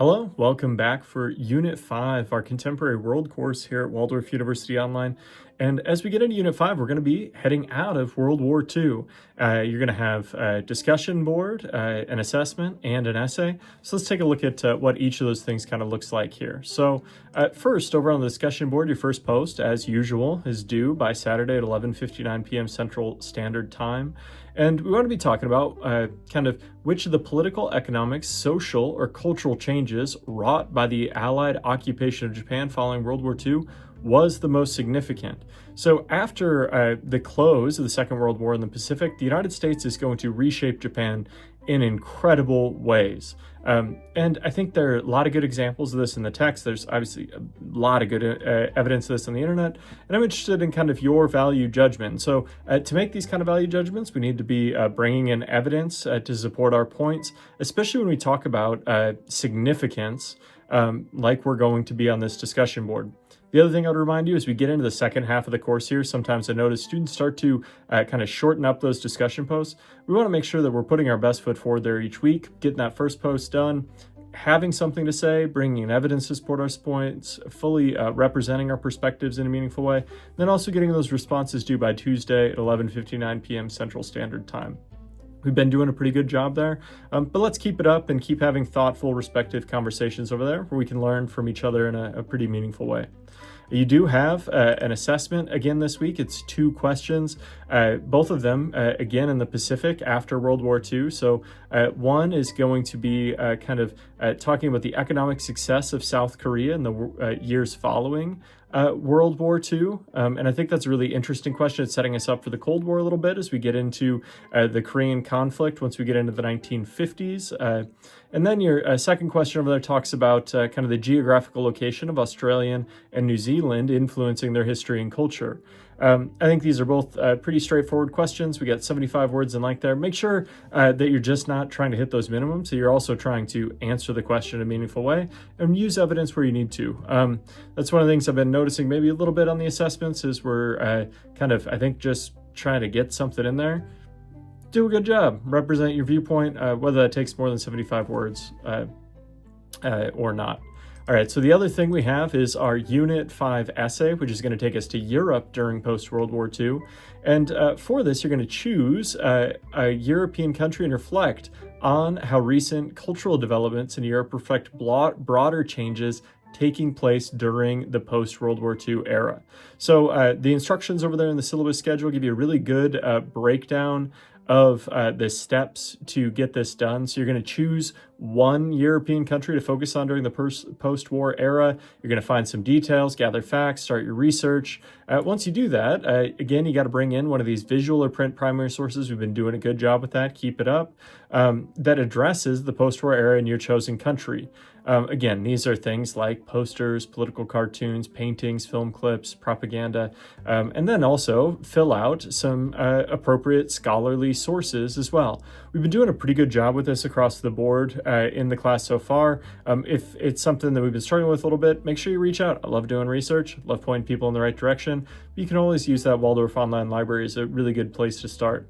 Hello, welcome back for Unit 5, our Contemporary World course here at Waldorf University Online. And as we get into Unit 5, we're going to be heading out of World War II. You're going to have a discussion board, an assessment, and an essay. So let's take a look at what each of those things kind of looks like here. So first, over on the discussion board, your first post, as usual, is due by Saturday at 11:59 p.m. Central Standard Time. And we want to be talking about kind of which of the political, economic, social, or cultural changes wrought by the Allied occupation of Japan following World War II was the most significant. So after the close of the Second World War in the Pacific, the United States is going to reshape Japan in incredible ways. And I think there are a lot of good examples of this in the text. There's obviously a lot of good evidence of this on the internet, and I'm interested in kind of your value judgment. So to make these kind of value judgments, we need to be bringing in evidence to support our points, especially when we talk about significance, like we're going to be on this discussion board. The other thing I would remind you as we get into the second half of the course here, sometimes I notice students start to kind of shorten up those discussion posts. We want to make sure that we're putting our best foot forward there each week, getting that first post done, having something to say, bringing in evidence to support our points, fully representing our perspectives in a meaningful way, then also getting those responses due by Tuesday at 11:59 p.m. Central Standard Time. We've been doing a pretty good job there, but let's keep it up and keep having thoughtful, respective conversations over there where we can learn from each other in a pretty meaningful way. You do have an assessment again this week. It's 2 questions, both of them, again, in the Pacific after World War II. So one is going to be kind of talking about the economic success of South Korea in the years following World War II. And I think that's a really interesting question. It's setting us up for the Cold War a little bit as we get into the Korean conflict once we get into the 1950s. And then your second question over there talks about kind of the geographical location of Australia and New Zealand influencing their history and culture. I think these are both pretty straightforward questions. We got 75 words in length there. Make sure that you're just not trying to hit those minimums. So you're also trying to answer the question in a meaningful way and use evidence where you need to. That's one of the things I've been noticing maybe a little bit on the assessments is we're kind of, I think, just trying to get something in there. Do a good job. Represent your viewpoint, whether that takes more than 75 words or not. All right, so the other thing we have is our Unit 5 essay, which is going to take us to Europe during post-World War II. And for this, you're going to choose a European country and reflect on how recent cultural developments in Europe reflect broader changes taking place during the post-World War II era. So the instructions over there in the syllabus schedule give you a really good breakdown of the steps to get this done. So you're going to choose one European country to focus on during the post-war era. You're going to find some details, gather facts, start your research. Once you do that, again, you got to bring in one of these visual or print primary sources. We've been doing a good job with that. Keep it up. That addresses the post-war era in your chosen country. Again, these are things like posters, political cartoons, paintings, film clips, propaganda, and then also fill out some appropriate scholarly sources as well. We've been doing a pretty good job with this across the board in the class so far. If it's something that we've been struggling with a little bit, make sure you reach out. I love doing research, love pointing people in the right direction. But you can always use that Waldorf Online Library as a really good place to start.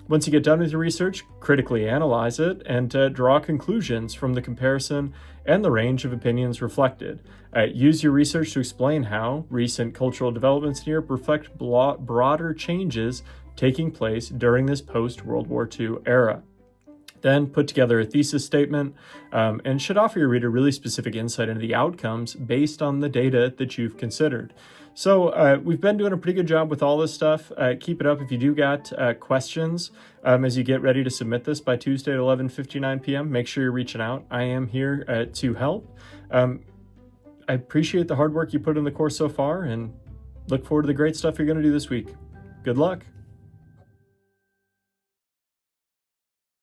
Once you get done with your research, critically analyze it and draw conclusions from the comparison and the range of opinions reflected. Use your research to explain how recent cultural developments in Europe reflect broader changes taking place during this post-World War II era. Then put together a thesis statement and should offer your reader really specific insight into the outcomes based on the data that you've considered. So we've been doing a pretty good job with all this stuff. Keep it up. If you do got questions as you get ready to submit this by Tuesday at 11:59 p.m., make sure you're reaching out. I am here to help. I appreciate the hard work you put in the course so far and look forward to the great stuff you're going to do this week. Good luck.